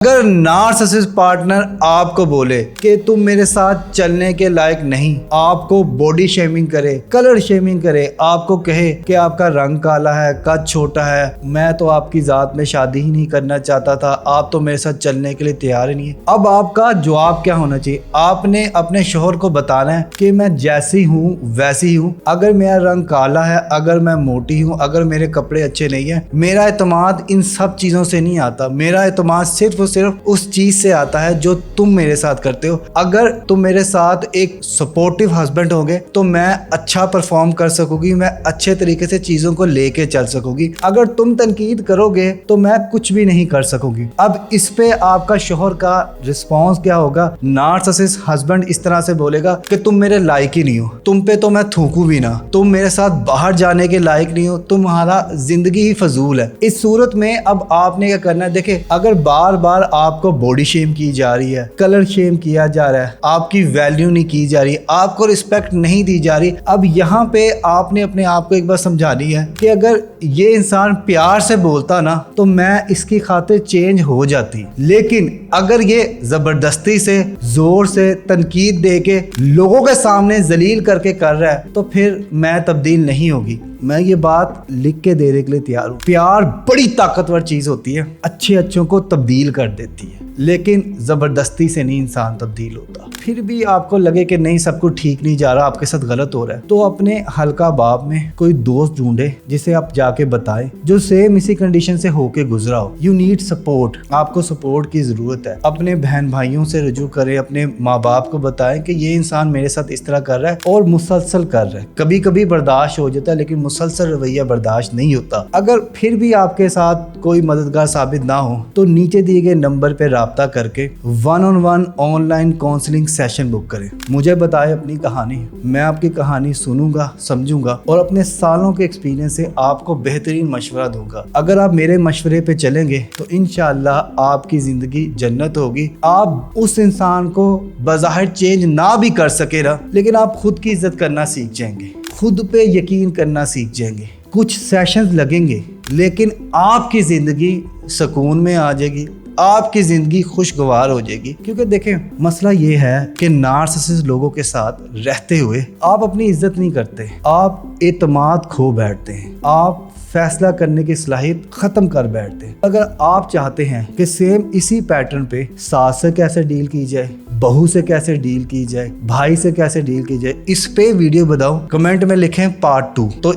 अगर narcissist partner आपको बोले कि तुम मेरे साथ चलने के लायक नहीं, आपको बॉडी शेमिंग करे, कलर शेमिंग करे, आपको कहे कि आपका रंग काला है, कद छोटा है, मैं तो आपकी जात में शादी ही नहीं करना चाहता था, आप तो मेरे साथ चलने के लिए तैयार ही नहीं है। अब आपका जवाब क्या होना चाहिए? आपने अपने शोहर को बताना है कि मैं जैसी हूँ वैसी हूँ। अगर मेरा रंग काला है, अगर मैं मोटी हूँ, अगर मेरे कपड़े अच्छे नहीं है, मेरा एतमाद इन सब चीजों से नहीं आता। मेरा एतमाद सिर्फ उस चीज से आता है जो तुम मेरे साथ करते हो। अगर तुम मेरे साथ एक सपोर्टिव हस्बैंड होगे तो मैं अच्छा परफॉर्म कर सकूंगी, मैं अच्छे तरीके से चीजों को लेके चल सकूंगी। अगर तुम तनकीद करोगे तो मैं कुछ भी नहीं कर सकूंगी। अब इस पे आपका शोहर का रिस्पॉन्स क्या होगा? नार्सिसिस्ट हस्बैंड इस तरह से बोलेगा कि तुम मेरे लायक ही नहीं हो, तुम पे तो मैं थूकूं भी ना, तुम मेरे साथ बाहर जाने के लायक नहीं हो, तुम्हारा जिंदगी ही फजूल है। इस सूरत में अब आपने क्या करना है? देखे, अगर बार बार आपको बॉडी शेम की जा रही है, कलर शेम किया जा रहा है, आपकी वैल्यू नहीं की जा रही, आपको रिस्पेक्ट नहीं दी जा रही, अब यहाँ पे आपने अपने आप को एक बार समझानी है कि अगर ये इंसान प्यार से बोलता ना तो मैं इसकी खातिर चेंज हो जाती, लेकिन अगर ये जबरदस्ती से, जोर से, तनकीद दे के, लोगों के सामने जलील करके कर रहा है तो फिर मैं तब्दील नहीं होगी। मैं ये बात लिख के देने के लिए तैयार हूँ। प्यार बड़ी ताकतवर चीज होती है, अच्छे अच्छों को तब्दील कर देती है, लेकिन जबरदस्ती से नहीं इंसान तब्दील होता। फिर भी आपको लगे कि नहीं, सब कुछ ठीक नहीं जा रहा, आपके साथ गलत हो रहा है, तो अपने हल्का बाब में कोई दोस्त ढूंढे जिसे आप जाके बताएं, जो सेम इसी कंडीशन से होके गुजरा हो। यू नीड सपोर्ट, आपको सपोर्ट की जरूरत है। अपने बहन भाइयों से रुजू करें, अपने माँ बाप को बताएं कि ये इंसान मेरे साथ इस तरह कर रहा है और मुसलसल कर रहा है। कभी कभी बर्दाश्त हो जाता है, लेकिन मुसलसल रवैया बर्दाश्त नहीं होता। अगर फिर भी आपके साथ कोई मददगार साबित ना हो तो नीचे दिए गए नंबर पे राब्ता करके 1-on-1 online counselling session book करें। मुझे बताएं अपनी कहानी, मैं आपकी कहानी सुनूंगा, समझूंगा और अपने सालों के एक्सपीरियंस से आपको बेहतरीन मशवरा दूंगा। अगर आप मेरे मशवरे पे चलेंगे तो इंशाअल्लाह आपकी जिंदगी जन्नत होगी। आप उस इंसान को बज़ाहिर चेंज ना भी कर सके ना, लेकिन आप खुद की इज्जत करना सीख जाएंगे, खुद पे यकीन करना सीख जाएंगे। कुछ सेशंस लगेंगे लेकिन आपकी जिंदगी सुकून में आ जाएगी, आपकी जिंदगी खुशगवार हो जाएगी। क्योंकि देखें, मसला ये है कि नार्सिसिस्ट लोगों के साथ रहते हुए आप अपनी इज्जत नहीं करते, आप एतमाद खो बैठते हैं, आप फैसला करने की सलाहियत खत्म कर बैठते हैं। अगर आप चाहते हैं कि सेम इसी पैटर्न पे सास से कैसे डील की जाए, बहू से कैसे डील की जाए, भाई से कैसे डील की जाए, इस पे वीडियो बताओ, कमेंट में लिखें पार्ट 2। तो